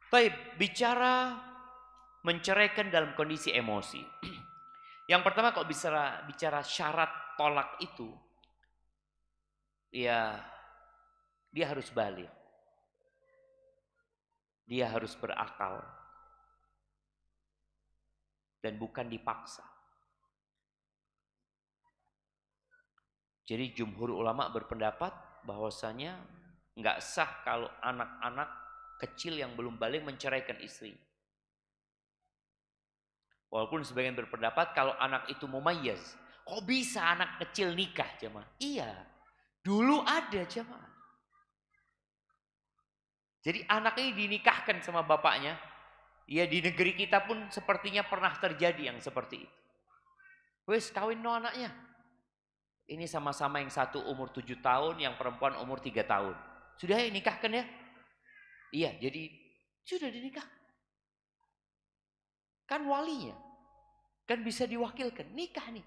Baik, bicara menceraikan dalam kondisi emosi. Yang pertama kalau bicara syarat tolak itu, ya dia harus balik. Dia harus berakal dan bukan dipaksa. Jadi jumhur ulama berpendapat bahwasanya nggak sah kalau anak-anak kecil yang belum balik menceraikan istri. Walaupun sebagian berpendapat kalau anak itu mumayyiz, kok bisa anak kecil nikah jemaah? Iya, dulu ada jemaah. Jadi anak ini dinikahkan sama bapaknya. Ya di negeri kita pun sepertinya pernah terjadi yang seperti itu. Wes kawin no anaknya. Ini sama-sama yang satu umur 7 tahun, yang perempuan umur 3 tahun. Sudah ya nikahkan ya? Iya, jadi sudah dinikah. Kan walinya. Kan bisa diwakilkan, nikah nih.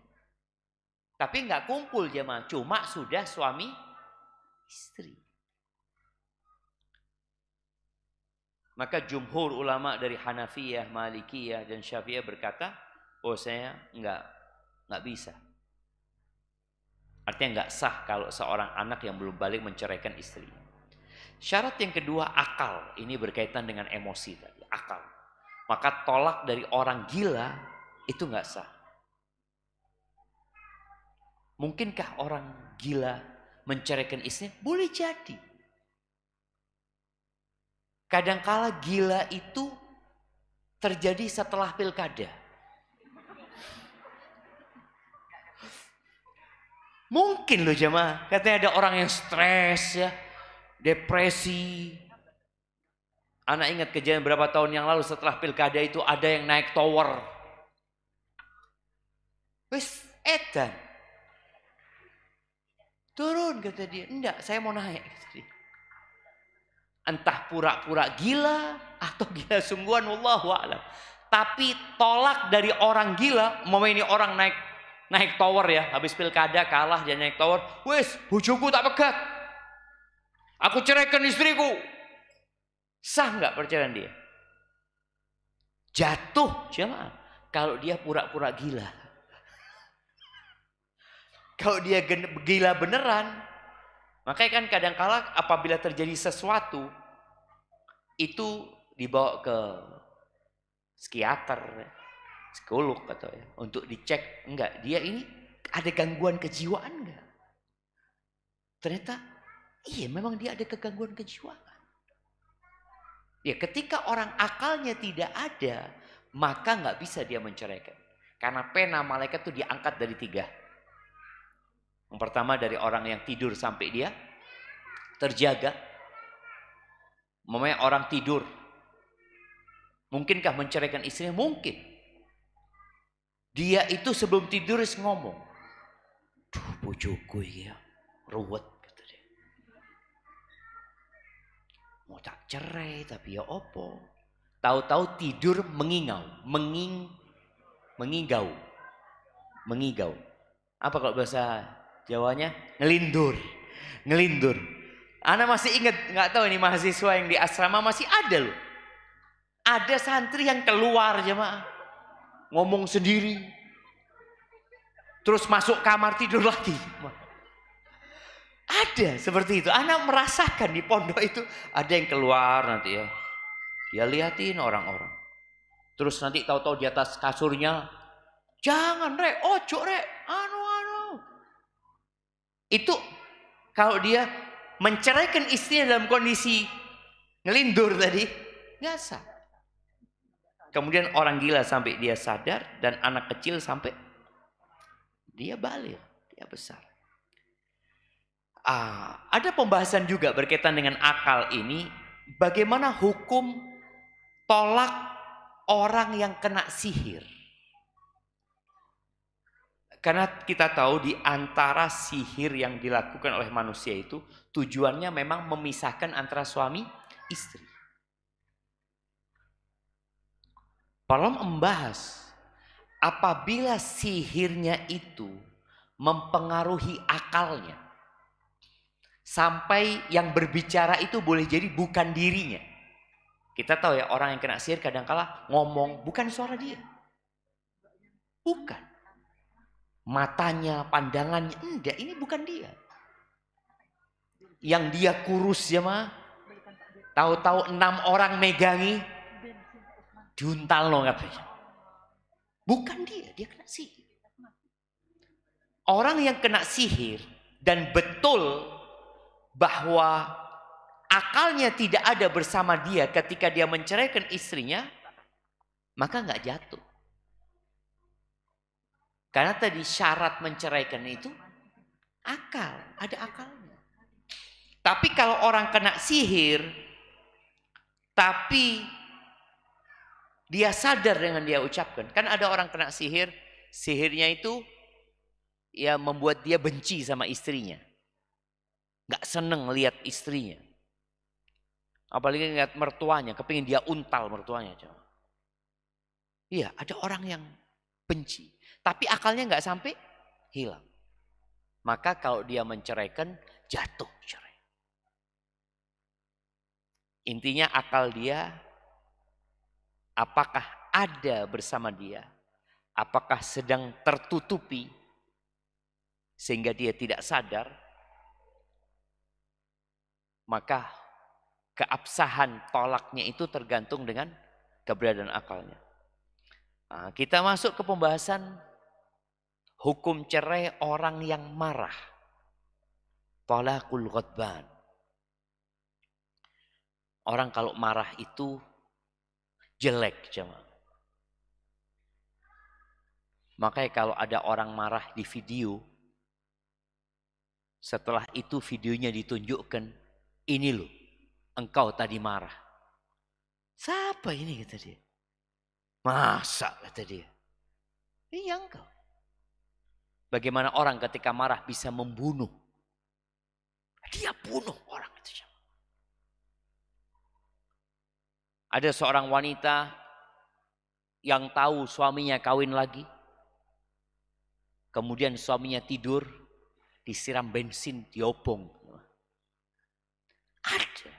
Tapi nggak kumpul jemaah, cuma sudah suami istri. Maka jumhur ulama dari Hanafiyah, Malikiyah dan Syafi'iyah berkata, oh saya nggak bisa. Artinya nggak sah kalau seorang anak yang belum balik menceraikan istri. Syarat yang kedua akal. Ini berkaitan dengan emosi tadi, akal. Maka tolak dari orang gila itu nggak sah. Mungkinkah orang gila menceraikan istri? Boleh jadi. Kadangkala gila itu terjadi setelah pilkada. Mungkin loh jemaah, katanya ada orang yang stres ya, depresi. Anak ingat kejadian berapa tahun yang lalu setelah pilkada itu ada yang naik tower. Wes edan. Turun kata dia, enggak saya mau naik. Entah pura-pura gila atau gila sungguhan, wallahu a'lam. Tapi tolak dari orang gila, mau ini orang naik tower ya, habis pilkada kalah dia naik tower, wes bojoku tak pegat, aku ceraikan istriku. Sah nggak perceraian dia? Jatuh jemaah kalau dia pura-pura gila. Kalau dia gila beneran, makanya kan kadang-kala apabila terjadi sesuatu itu dibawa ke psikiater, psikolog atau ya, untuk dicek enggak dia ini ada gangguan kejiwaan enggak. Ternyata iya memang dia ada kegangguan kejiwaan. Ya ketika orang akalnya tidak ada, maka nggak bisa dia menceraikan. Karena pena malaikat itu diangkat dari 3. Yang pertama dari orang yang tidur sampai dia terjaga. Memangnya orang tidur, mungkinkah menceraikan istrinya? Mungkin. Dia itu sebelum tidur ngomong, duh bojoku ya, ruwet. Kata dia. Mau tak cerai tapi ya opo. Tahu-tahu tidur mengingau, mengigau. Apa kalau bahasa Jawanya? Ngelindur. Ana masih ingat, nggak tahu ini mahasiswa yang di asrama masih ada loh. Ada santri yang keluar jemaah, ngomong sendiri, terus masuk kamar tidur lagi. Ada seperti itu. Ana merasakan di pondok itu ada yang keluar nanti ya. Dia liatin orang-orang. Terus nanti tahu-tahu di atas kasurnya, jangan rek, ojo rek, anu. Itu kalau dia menceraikan istrinya dalam kondisi ngelindur tadi, nggak sah. Kemudian orang gila sampai dia sadar dan anak kecil sampai dia balik, dia besar. Ada pembahasan juga berkaitan dengan akal ini, bagaimana hukum tolak orang yang kena sihir. Karena kita tahu di antara sihir yang dilakukan oleh manusia itu tujuannya memang memisahkan antara suami istri. Para membahas apabila sihirnya itu mempengaruhi akalnya sampai yang berbicara itu boleh jadi bukan dirinya. Kita tahu ya, orang yang kena sihir kadangkala ngomong bukan suara dia. Bukan. Matanya, pandangannya, enggak, ini bukan dia. Yang dia kurus ya mah. Tahu-tahu 6 orang megangi. Diuntal loh katanya. Bukan dia, dia kena sihir. Orang yang kena sihir dan betul bahwa akalnya tidak ada bersama dia ketika dia menceraikan istrinya, maka nggak jatuh. Karena tadi syarat menceraikan itu akal, ada akalnya. Tapi kalau orang kena sihir, tapi dia sadar dengan dia ucapkan. Kan ada orang kena sihir, sihirnya itu ya membuat dia benci sama istrinya. Nggak seneng lihat istrinya. Apalagi lihat mertuanya, kepingin dia untal mertuanya. Iya, ada orang yang benci. Tapi akalnya nggak sampai hilang. Maka kalau dia menceraikan, jatuh cerai. Intinya akal dia, apakah ada bersama dia? Apakah sedang tertutupi sehingga dia tidak sadar? Maka keabsahan tolaknya itu tergantung dengan keberadaan akalnya. Nah, kita masuk ke pembahasan hukum cerai orang yang marah. Talaqul ghadban. Orang kalau marah itu jelek, jemaah. Makanya kalau ada orang marah di video, setelah itu videonya ditunjukkan, ini loh, engkau tadi marah. Siapa ini kata dia? Masa kata dia? Iya engkau. Bagaimana orang ketika marah bisa membunuh? Dia bunuh orang itu. Ada seorang wanita yang tahu suaminya kawin lagi. Kemudian suaminya tidur, disiram bensin, diopong. Ada.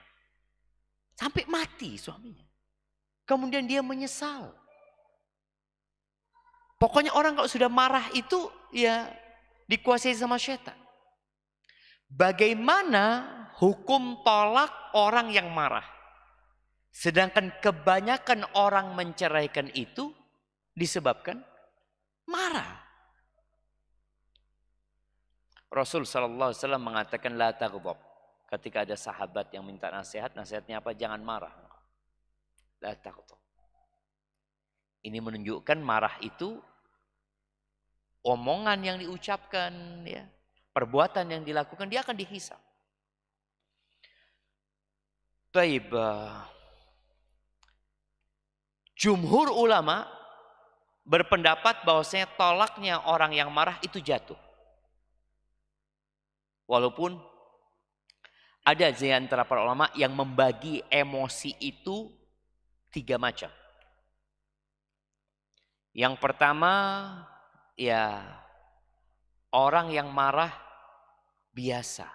Sampai mati suaminya. Kemudian dia menyesal. Pokoknya orang kalau sudah marah itu ya dikuasai sama setan. Bagaimana hukum tolak orang yang marah? Sedangkan kebanyakan orang menceraikan itu disebabkan marah. Rasul sallallahu alaihi wasallam mengatakan la taghdab. Ketika ada sahabat yang minta nasihat, nasihatnya apa? Jangan marah. La taghdab. Ini menunjukkan marah itu omongan yang diucapkan, ya, perbuatan yang dilakukan, dia akan dihisab. Baik, jumhur ulama berpendapat bahwasanya tolaknya orang yang marah itu jatuh. Walaupun ada di antara para ulama yang membagi emosi itu 3 macam. Yang pertama, ya orang yang marah biasa.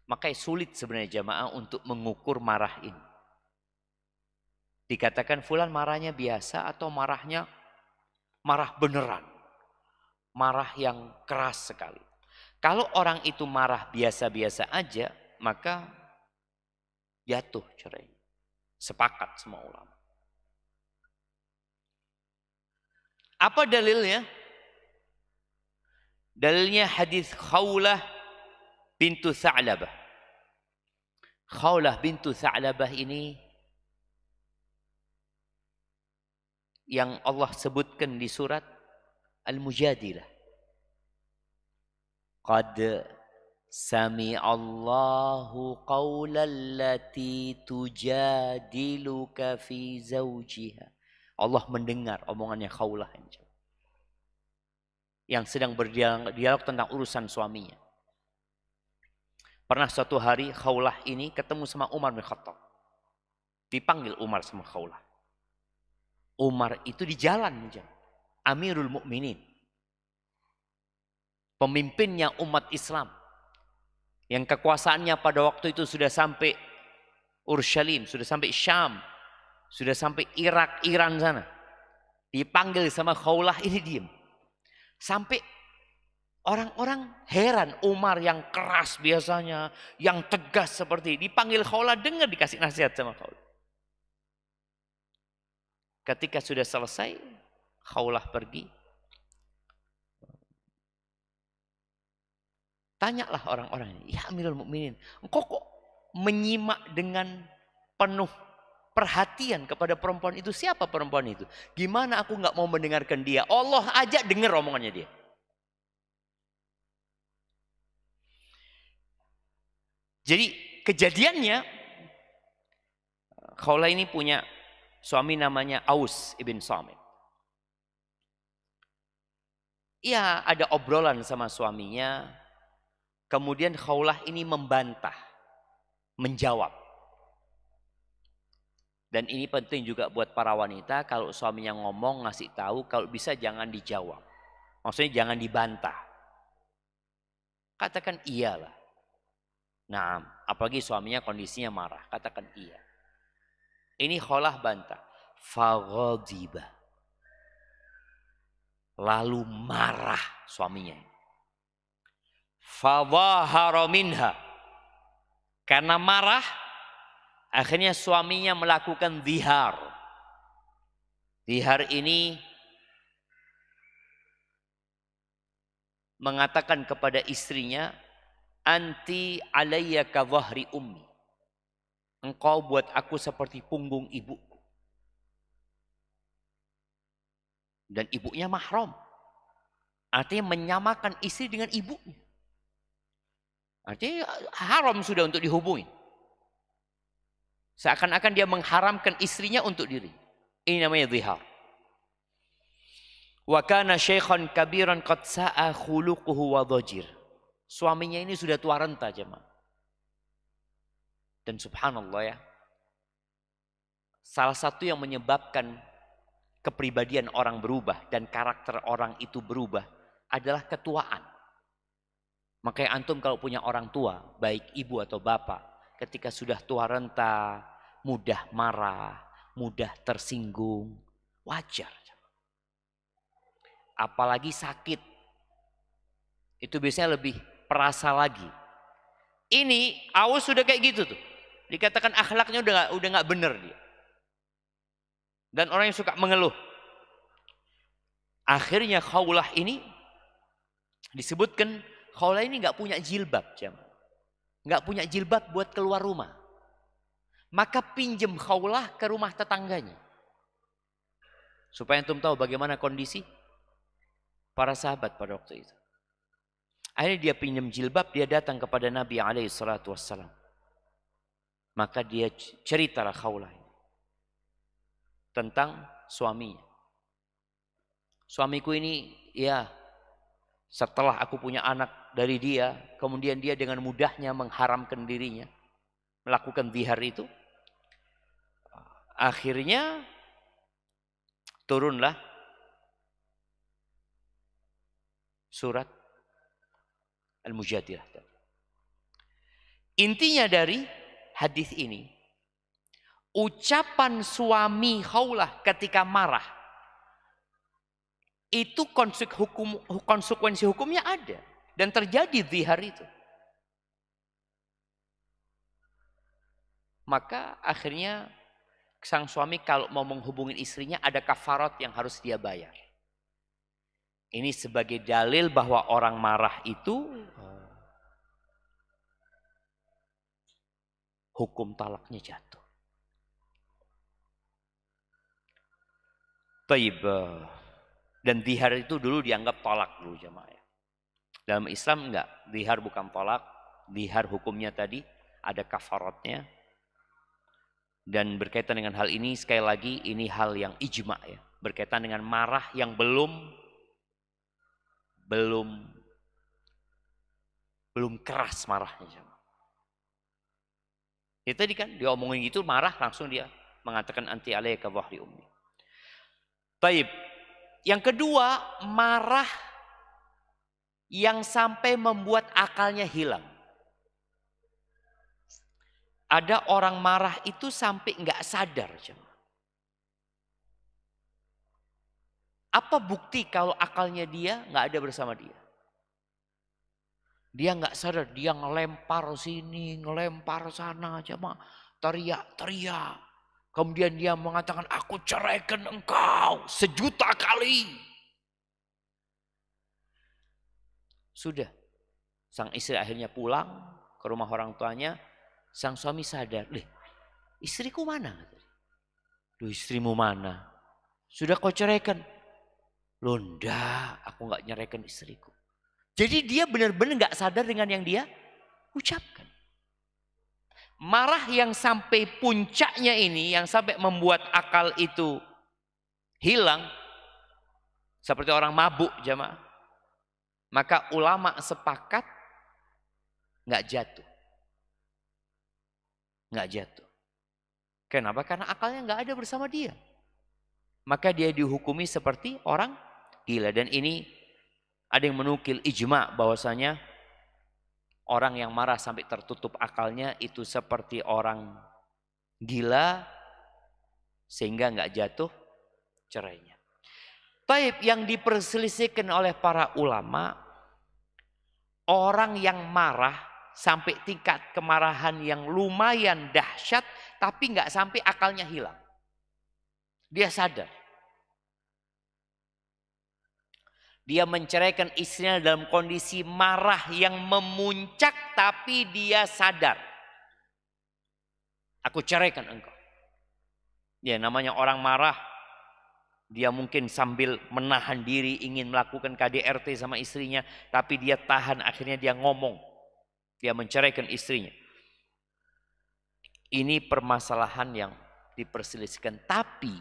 Makanya sulit sebenarnya jamaah untuk mengukur marah ini. Dikatakan fulan marahnya biasa atau marahnya marah beneran. Marah yang keras sekali. Kalau orang itu marah biasa-biasa aja, maka jatuh cerai. Sepakat semua ulama. Apa dalilnya? Dalilnya hadis Khawlah bintu Tha'labah. Khawlah bintu Tha'labah ini yang Allah sebutkan di surat Al-Mujadilah. Qad sami'allahu qawlan lati tujadiluka fi zawjiha. Allah mendengar omongannya Khawlah yang sedang berdialog tentang urusan suaminya. Pernah suatu hari Khawlah ini ketemu sama Umar bin Khattab. Dipanggil Umar sama Khawlah. Umar itu di jalan. Amirul Mukminin. Pemimpinnya umat Islam. yang kekuasaannya pada waktu itu sudah sampai Urshalim, sudah sampai Syam, sudah sampai Irak, Iran sana. Dipanggil sama Khawlah, ini diem. Sampai orang-orang heran, Umar yang keras biasanya, yang tegas seperti ini, dipanggil Khawlah, dengar dikasih nasihat sama Khawlah. Ketika sudah selesai, Khawlah pergi. Tanyalah orang-orang ini, ya Amirul Mukminin, engkau kok menyimak dengan penuh perhatian kepada perempuan itu? Siapa perempuan itu? Gimana aku nggak mau mendengarkan dia? Allah aja dengar omongannya dia. Jadi kejadiannya, Khawlah ini punya suami namanya Aus ibn Samit. Iya, ada obrolan sama suaminya. Kemudian Khawlah ini membantah, menjawab. Dan ini penting juga buat para wanita, kalau suaminya ngomong ngasih tahu, kalau bisa jangan dijawab. Maksudnya jangan dibantah. Katakan iyalah. Nah, apalagi suaminya kondisinya marah, katakan iya. Ini Khawlah bantah. Faghadiba. Lalu marah suaminya. Fadhahara minha. Karena marah, akhirnya suaminya melakukan zihar. Zihar ini mengatakan kepada istrinya, anti alayya ka dhahri ummi. Engkau buat aku seperti punggung ibuku. Dan ibunya mahram. Artinya menyamakan istri dengan ibunya. Artinya haram sudah untuk dihubungi. Seakan-akan dia mengharamkan istrinya untuk diri. Ini namanya zihar. Wa kana syaikhan kabiran qad sa'a khuluquhu wa dhajir. Suaminya ini sudah tua renta, jemaah. Dan subhanallah ya, salah satu yang menyebabkan kepribadian orang berubah dan karakter orang itu berubah adalah ketuaan. Makanya antum kalau punya orang tua, baik ibu atau bapak, ketika sudah tua renta, mudah marah, mudah tersinggung, wajar. Apalagi sakit, itu biasanya lebih perasa lagi. Ini Aus sudah kayak gitu tuh, dikatakan akhlaknya udah nggak bener dia. Dan orang yang suka mengeluh. Akhirnya Khawlah ini disebutkan, Khawlah ini nggak punya jilbab, nggak punya jilbab buat keluar rumah. Maka pinjem Khawlah ke rumah tetangganya. Supaya antum tahu bagaimana kondisi para sahabat pada waktu itu. Akhirnya dia pinjam jilbab, dia datang kepada Nabi SAW. Maka dia ceritalah Khawlah tentang suaminya. Suamiku ini ya, setelah aku punya anak dari dia, kemudian dia dengan mudahnya mengharamkan dirinya, melakukan zihar itu. Akhirnya turunlah surat Al-Mujadilah. Intinya dari hadis ini, ucapan suami Khawlah ketika marah, itu konsekuensi hukumnya ada. Dan terjadi zihar itu. Maka akhirnya sang suami kalau mau menghubungi istrinya, ada kafarat yang harus dia bayar. Ini sebagai dalil bahwa orang marah itu hukum talaknya jatuh. Taib. Dan zihar itu dulu dianggap tolak dulu jemaah. Dalam Islam enggak, zihar bukan tolak. Zihar hukumnya tadi ada kafaratnya. Dan berkaitan dengan hal ini, sekali lagi ini hal yang ijma ya. Berkaitan dengan marah yang belum keras marahnya. Itu tadi kan dia omongin gitu, marah langsung dia mengatakan anti alayka dhahri ummi. Taib. Yang kedua, marah yang sampai membuat akalnya hilang. Ada orang marah itu sampai nggak sadar. Apa bukti kalau akalnya dia nggak ada bersama dia? Dia nggak sadar, dia ngelempar sini, ngelempar sana, cuma teriak-teriak. Kemudian dia mengatakan, aku ceraikan engkau 1.000.000 kali. Sudah, sang istri akhirnya pulang ke rumah orang tuanya. Sang suami sadar, istriku mana? Loh, istrimu mana? Sudah kau ceraikan? Loh enggak, aku nggak nyeraikan istriku. Jadi dia benar-benar nggak sadar dengan yang dia ucapkan. Marah yang sampai puncaknya ini, yang sampai membuat akal itu hilang, seperti orang mabuk jamaah. Maka ulama sepakat nggak jatuh. Nggak jatuh. Kenapa? Karena akalnya nggak ada bersama dia. Maka dia dihukumi seperti orang gila. Dan ini ada yang menukil ijma bahwasanya orang yang marah sampai tertutup akalnya itu seperti orang gila sehingga nggak jatuh cerainya. Taib, yang diperselisihkan oleh para ulama, orang yang marah sampai tingkat kemarahan yang lumayan dahsyat tapi nggak sampai akalnya hilang. Dia sadar. Dia menceraikan istrinya dalam kondisi marah yang memuncak tapi dia sadar. Aku ceraikan engkau. Ya, namanya orang marah. Dia mungkin sambil menahan diri ingin melakukan KDRT sama istrinya. Tapi dia tahan, akhirnya dia ngomong. Dia menceraikan istrinya. Ini permasalahan yang diperselisihkan. Tapi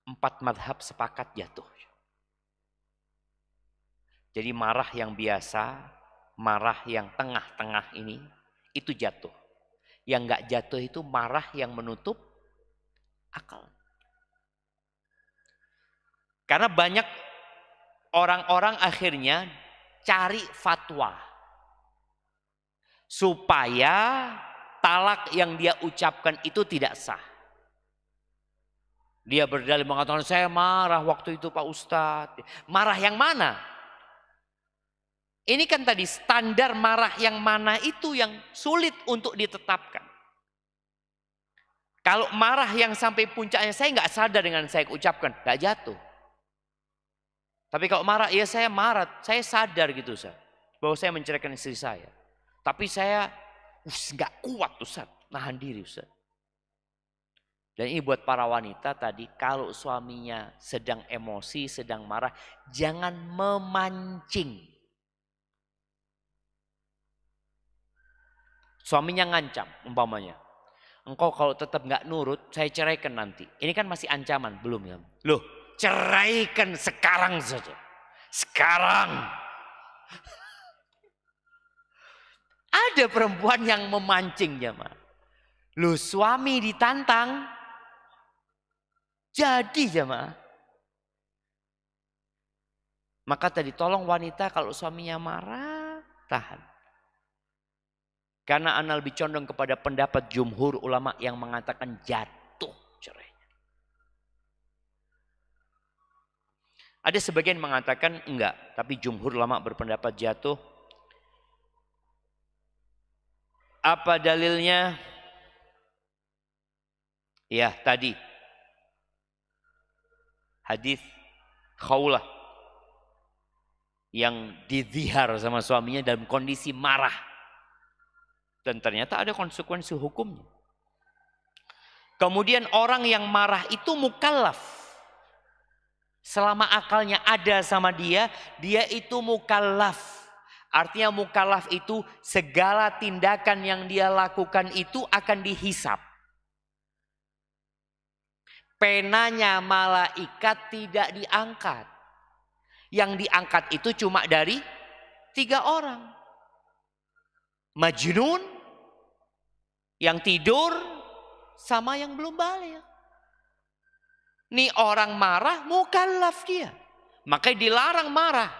4 madhab sepakat jatuh. Jadi marah yang biasa, marah yang tengah-tengah ini, itu jatuh. Yang nggak jatuh itu marah yang menutup akal. Karena banyak orang-orang akhirnya cari fatwa. Supaya talak yang dia ucapkan itu tidak sah. Dia berdalil mengatakan, saya marah waktu itu Pak Ustadz. Marah yang mana? Ini kan tadi standar marah yang mana itu yang sulit untuk ditetapkan. Kalau marah yang sampai puncaknya saya nggak sadar dengan saya ucapkan, nggak jatuh. Tapi kalau marah, ya saya marah, saya sadar gitu Ustaz, bahwa saya menceraikan istri saya. Tapi saya nggak kuat Ustaz, nahan diri Ustaz. Dan ini buat para wanita tadi, kalau suaminya sedang emosi, sedang marah, jangan memancing. Suaminya ngancam umpamanya, engkau kalau tetap nggak nurut saya ceraikan nanti. Ini kan masih ancaman, belum ya? Loh, ceraikan sekarang saja. Sekarang. Ada perempuan yang memancing jemaah. Loh, suami ditantang. Jadi jemaah. Maka tadi tolong wanita kalau suaminya marah, tahan. Karena ana lebih condong kepada pendapat jumhur ulama yang mengatakan jatuh cerainya. Ada sebagian mengatakan enggak, tapi jumhur ulama berpendapat jatuh. Apa dalilnya? Ya, tadi hadis Khawlah yang dizihar sama suaminya dalam kondisi marah. Dan ternyata ada konsekuensi hukumnya. Kemudian orang yang marah itu mukallaf. Selama akalnya ada sama dia, dia itu mukallaf. Artinya mukallaf itu segala tindakan yang dia lakukan itu akan dihisap. Penanya malaikat tidak diangkat. Yang diangkat itu cuma dari 3 orang. Majnun, yang tidur, sama yang belum balik. Nih orang marah, mukallaf dia. Makanya dilarang marah.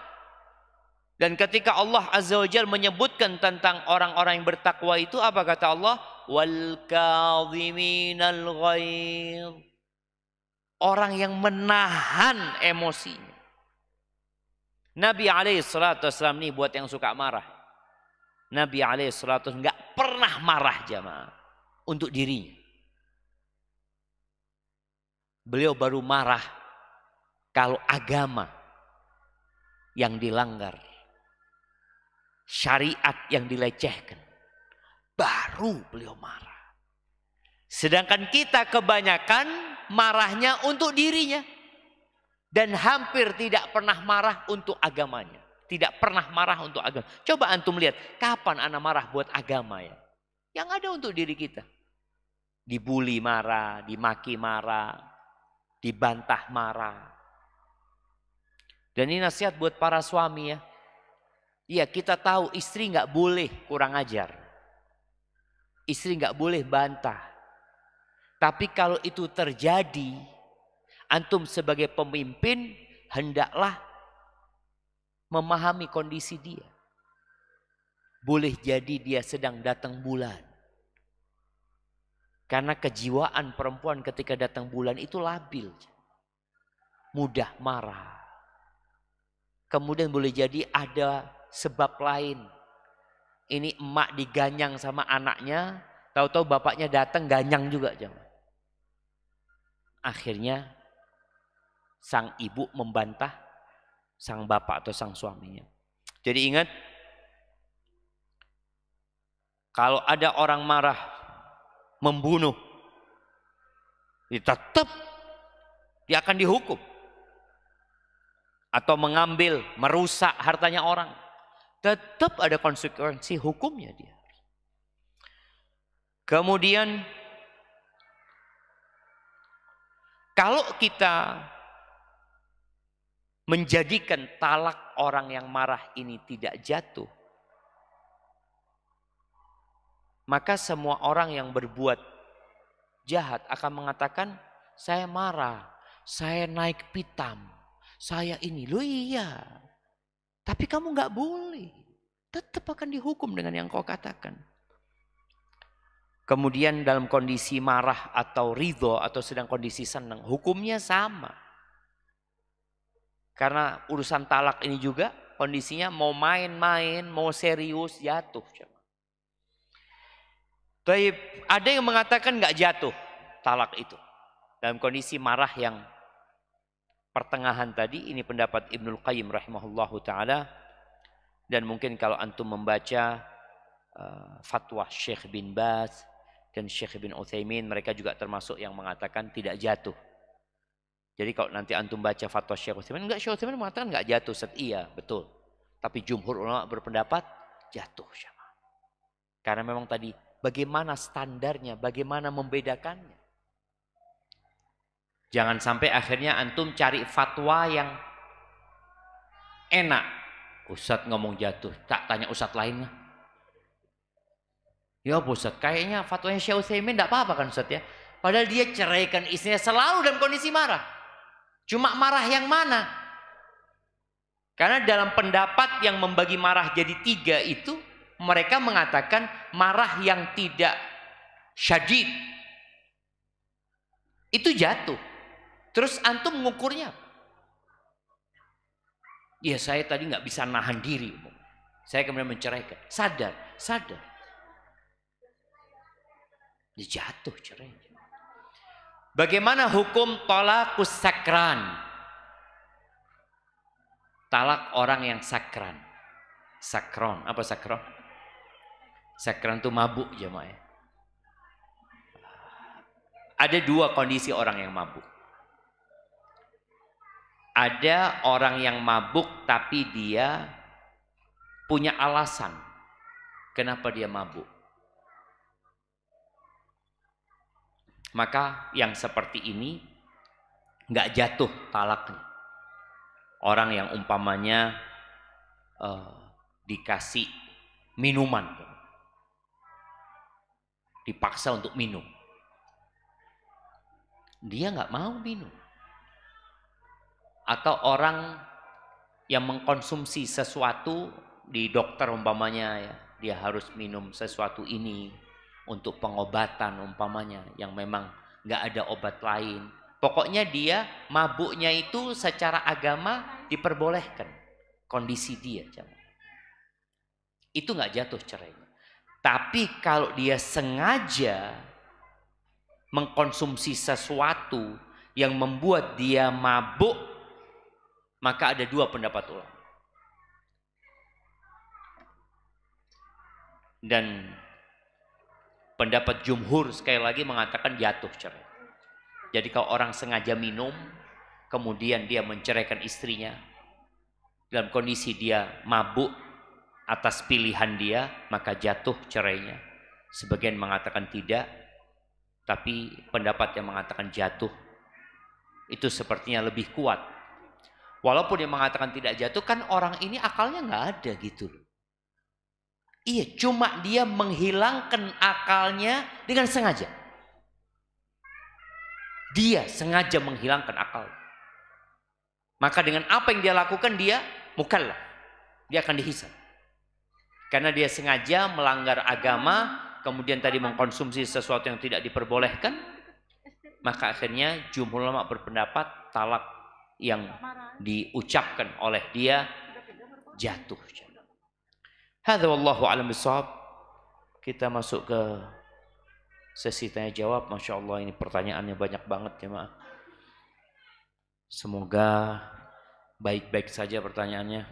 Dan ketika Allah Azza wa Jalla menyebutkan tentang orang-orang yang bertakwa itu, apa kata Allah? Wal kadhiminal ghaidh. Orang yang menahan emosinya. Nabi SAW ini buat yang suka marah. Nabi SAW nggak pernah marah jamaah untuk dirinya. Beliau baru marah kalau agama yang dilanggar, syariat yang dilecehkan, baru beliau marah. Sedangkan kita kebanyakan marahnya untuk dirinya. Dan hampir tidak pernah marah untuk agamanya. Tidak pernah marah untuk agama. Coba antum lihat, kapan ana marah buat agama ya? Yang ada untuk diri kita. Dibully marah, dimaki marah, dibantah marah. Dan ini nasihat buat para suami ya. Iya, kita tahu istri nggak boleh kurang ajar. Istri nggak boleh bantah. Tapi kalau itu terjadi, antum sebagai pemimpin hendaklah memahami kondisi dia. Boleh jadi dia sedang datang bulan. Karena kejiwaan perempuan ketika datang bulan itu labil. Mudah marah. Kemudian boleh jadi ada sebab lain. Ini emak diganyang sama anaknya, tahu-tahu bapaknya datang ganyang juga. Akhirnya sang ibu membantah sang bapak atau sang suaminya. Jadi ingat, kalau ada orang marah, membunuh, tetap dia akan dihukum. Atau mengambil, merusak hartanya orang. Tetap ada konsekuensi hukumnya dia. Kemudian, kalau kita menjadikan talak orang yang marah ini tidak jatuh, maka semua orang yang berbuat jahat akan mengatakan, saya marah, saya naik pitam, saya ini. Loh iya, tapi kamu nggak boleh, tetap akan dihukum dengan yang kau katakan. Kemudian dalam kondisi marah atau ridho atau sedang kondisi senang, hukumnya sama. Karena urusan talak ini juga kondisinya mau main-main, mau serius, jatuh. Tapi ada yang mengatakan nggak jatuh talak itu. Dalam kondisi marah yang pertengahan tadi, ini pendapat Ibnul Qayyim rahimahullahu ta'ala. Dan mungkin kalau antum membaca fatwa Syekh bin Baz dan Syekh bin Utsaimin, mereka juga termasuk yang mengatakan tidak jatuh. Jadi kalau nanti antum baca fatwa Syekh Utsaimin, enggak, Syekh Utsaimin mengatakan enggak jatuh. Iya, betul. Tapi jumhur ulama berpendapat jatuh. Karena memang tadi bagaimana standarnya, bagaimana membedakannya. Jangan sampai akhirnya antum cari fatwa yang enak. Ustadz ngomong jatuh, tak tanya ustadz lainnya. Ya Ustadz, kayaknya fatwanya Syekh Utsaimin enggak apa-apa kan Ustadz ya. Padahal dia ceraikan istrinya selalu dalam kondisi marah. Cuma marah yang mana? Karena dalam pendapat yang membagi marah jadi 3 itu, mereka mengatakan marah yang tidak syadid itu jatuh. Terus antum mengukurnya? Ya saya tadi nggak bisa nahan diri. Saya kemudian menceraikan. Sadar. Dia jatuh cerai. Bagaimana hukum talakus sakran? Talak orang yang sakran. Sakron, apa sakron? Sakran itu mabuk jemaah. Ada 2 kondisi orang yang mabuk. Ada orang yang mabuk tapi dia punya alasan kenapa dia mabuk. Maka yang seperti ini nggak jatuh talaknya. Orang yang umpamanya dikasih minuman, dipaksa untuk minum, dia nggak mau minum. Atau orang yang mengkonsumsi sesuatu di dokter umpamanya ya, dia harus minum sesuatu ini untuk pengobatan umpamanya yang memang nggak ada obat lain. Pokoknya dia mabuknya itu secara agama diperbolehkan kondisi dia. Itu nggak jatuh cerai. Tapi kalau dia sengaja mengkonsumsi sesuatu yang membuat dia mabuk, maka ada dua pendapat ulama. Dan pendapat jumhur sekali lagi mengatakan jatuh cerai. Jadi kalau orang sengaja minum, kemudian dia menceraikan istrinya, dalam kondisi dia mabuk atas pilihan dia, maka jatuh cerainya. Sebagian mengatakan tidak, tapi pendapat yang mengatakan jatuh itu sepertinya lebih kuat. Walaupun yang mengatakan tidak jatuh, kan orang ini akalnya nggak ada gitu loh. Iya, cuma dia menghilangkan akalnya dengan sengaja. Dia sengaja menghilangkan akal. Maka dengan apa yang dia lakukan, dia mukallaf. Dia akan dihisab. Karena dia sengaja melanggar agama, kemudian tadi mengkonsumsi sesuatu yang tidak diperbolehkan, maka akhirnya jumhur ulama berpendapat talak yang diucapkan oleh dia jatuh. Hadza wallahu a'lam bishawab. Kita masuk ke sesi tanya jawab. Masya Allah, ini pertanyaannya banyak banget jemaah. Semoga baik-baik saja pertanyaannya.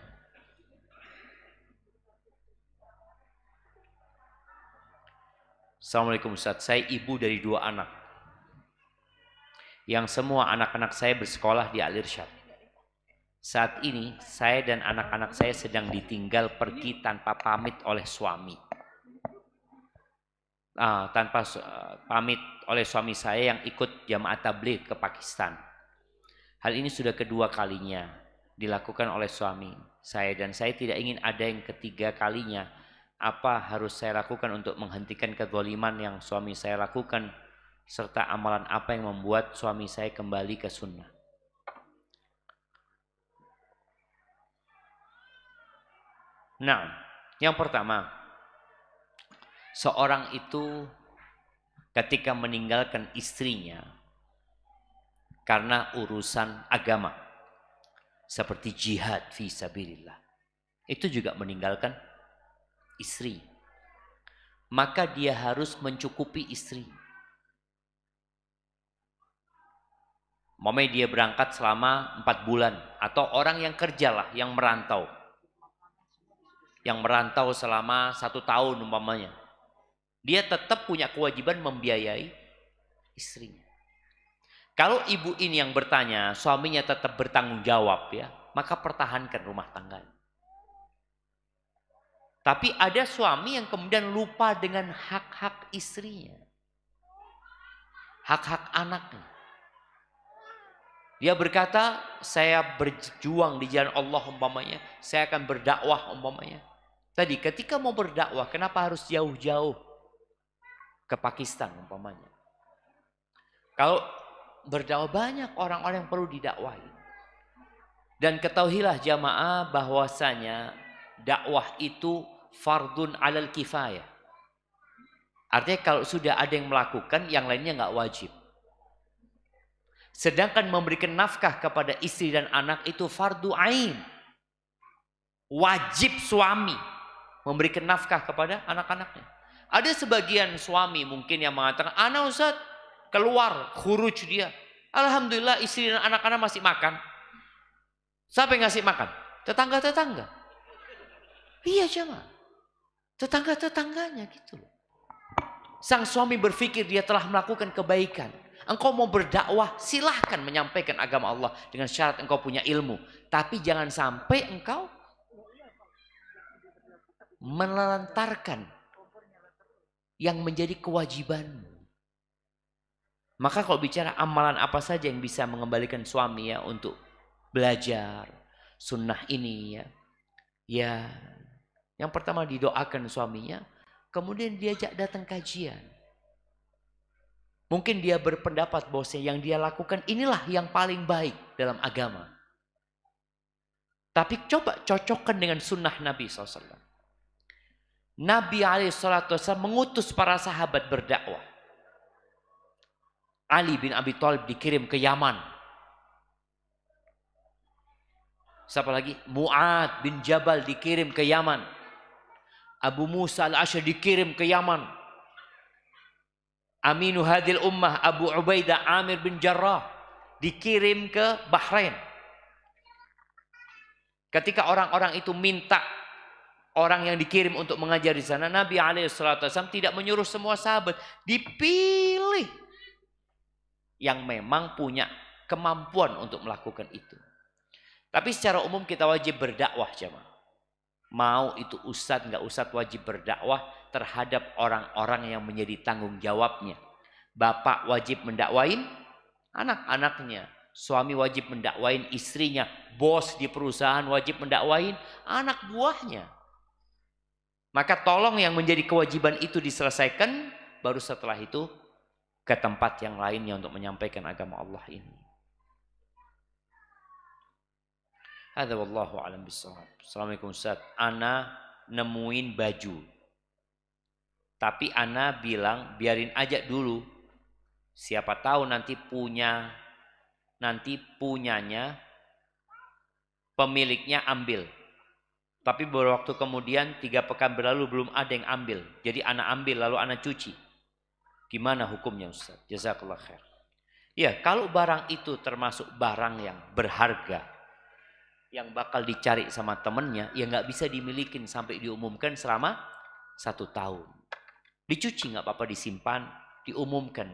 Assalamualaikum Ustaz, saya ibu dari 2 anak yang semua anak-anak saya bersekolah di Al-Irsyad. Saat ini saya dan anak-anak saya sedang ditinggal pergi tanpa pamit oleh suami. Tanpa pamit oleh suami saya yang ikut jamaah tabligh ke Pakistan. Hal ini sudah kedua kalinya dilakukan oleh suami saya dan saya tidak ingin ada yang ketiga kalinya. Apa harus saya lakukan untuk menghentikan kezaliman yang suami saya lakukan, serta amalan apa yang membuat suami saya kembali ke sunnah? Nah, yang pertama, seorang itu ketika meninggalkan istrinya karena urusan agama, seperti jihad fi sabilillah, itu juga meninggalkan istri. Maka dia harus mencukupi istri. Dia berangkat selama 4 bulan, atau orang yang kerjalah, yang merantau. Yang merantau selama 1 tahun umpamanya. Dia tetap punya kewajiban membiayai istrinya. Kalau ibu ini yang bertanya, suaminya tetap bertanggung jawab ya, maka pertahankan rumah tangganya. Tapi ada suami yang kemudian lupa dengan hak-hak istrinya. Hak-hak anaknya. Dia berkata, saya berjuang di jalan Allah umpamanya, saya akan berdakwah umpamanya. Tadi ketika mau berdakwah, kenapa harus jauh-jauh ke Pakistan umpamanya? Kalau berdakwah banyak orang-orang yang perlu didakwahi. Dan ketahuilah jamaah bahwasanya dakwah itu fardun alal kifayah. Artinya kalau sudah ada yang melakukan, yang lainnya nggak wajib. Sedangkan memberikan nafkah kepada istri dan anak itu fardu ain. Wajib suami memberikan nafkah kepada anak-anaknya. Ada sebagian suami mungkin yang mengatakan, "Ana Ustaz, keluar khuruj dia. Alhamdulillah istri dan anak-anak masih makan." Siapa yang ngasih makan? Tetangga-tetangga. Iya jemaah. Tetangga-tetangganya gitu loh. Sang suami berpikir dia telah melakukan kebaikan. Engkau mau berdakwah, silahkan menyampaikan agama Allah dengan syarat engkau punya ilmu. Tapi jangan sampai engkau menelantarkan yang menjadi kewajibanmu. Maka kalau bicara amalan apa saja yang bisa mengembalikan suami ya untuk belajar sunnah ini ya. Ya, yang pertama didoakan suaminya, kemudian diajak datang kajian. Mungkin dia berpendapat bahwa yang dia lakukan inilah yang paling baik dalam agama. Tapi coba cocokkan dengan sunnah Nabi SAW. Nabi SAW mengutus para sahabat berdakwah. Ali bin Abi Thalib dikirim ke Yaman. Siapa lagi? Mu'ad bin Jabal dikirim ke Yaman. Abu Musa al-Asy'ari dikirim ke Yaman. Aminu hadil ummah Abu Ubaidah Amir bin Jarrah dikirim ke Bahrain. Ketika orang-orang itu minta orang yang dikirim untuk mengajar di sana, Nabi SAW tidak menyuruh semua sahabat, dipilih yang memang punya kemampuan untuk melakukan itu. Tapi secara umum kita wajib berdakwah, jemaah. Mau itu ustadz nggak ustadz wajib berdakwah terhadap orang-orang yang menjadi tanggung jawabnya. Bapak wajib mendakwain anak-anaknya. Suami wajib mendakwain istrinya. Bos di perusahaan wajib mendakwain anak buahnya. Maka tolong yang menjadi kewajiban itu diselesaikan. Baru setelah itu ke tempat yang lainnya untuk menyampaikan agama Allah ini. Hadza wallahu a'lam bissawab. Assalamualaikum Ustaz. Ana nemuin baju. Tapi ana bilang biarin aja dulu. Siapa tahu nanti punyanya pemiliknya ambil. Tapi beberapa waktu kemudian 3 pekan berlalu belum ada yang ambil. Jadi ana ambil lalu ana cuci. Gimana hukumnya Ustaz? Jazakallah khair. Ya, kalau barang itu termasuk barang yang berharga, yang bakal dicari sama temennya, ya nggak bisa dimilikin sampai diumumkan selama 1 tahun. Dicuci nggak apa-apa, disimpan, diumumkan.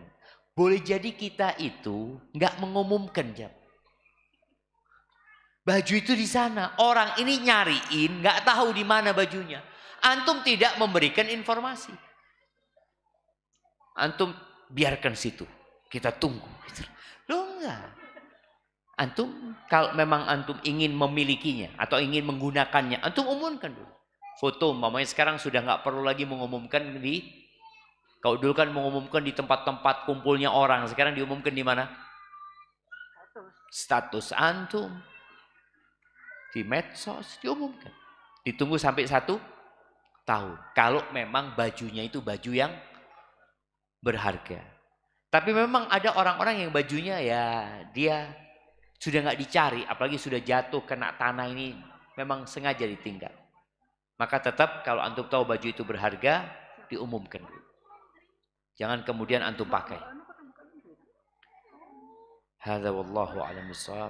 Boleh jadi kita itu nggak mengumumkan, jam. Baju itu di sana, orang ini nyariin, nggak tahu di mana bajunya. Antum tidak memberikan informasi. Antum biarkan situ, kita tunggu. Loh enggak. Antum kalau memang antum ingin memilikinya atau ingin menggunakannya, antum umumkan dulu. Foto, mamanya sekarang sudah nggak perlu lagi mengumumkan kalau dulu kan mengumumkan di tempat-tempat kumpulnya orang, sekarang diumumkan di mana? Status antum di medsos diumumkan. Ditunggu sampai 1 tahun. Kalau memang bajunya itu baju yang berharga. Tapi memang ada orang-orang yang bajunya ya dia sudah nggak dicari, apalagi sudah jatuh kena tanah ini, memang sengaja ditinggal. Maka tetap kalau antum tahu baju itu berharga, diumumkan dulu. Jangan kemudian antum pakai. Hadza wallahu a'lam bishawab.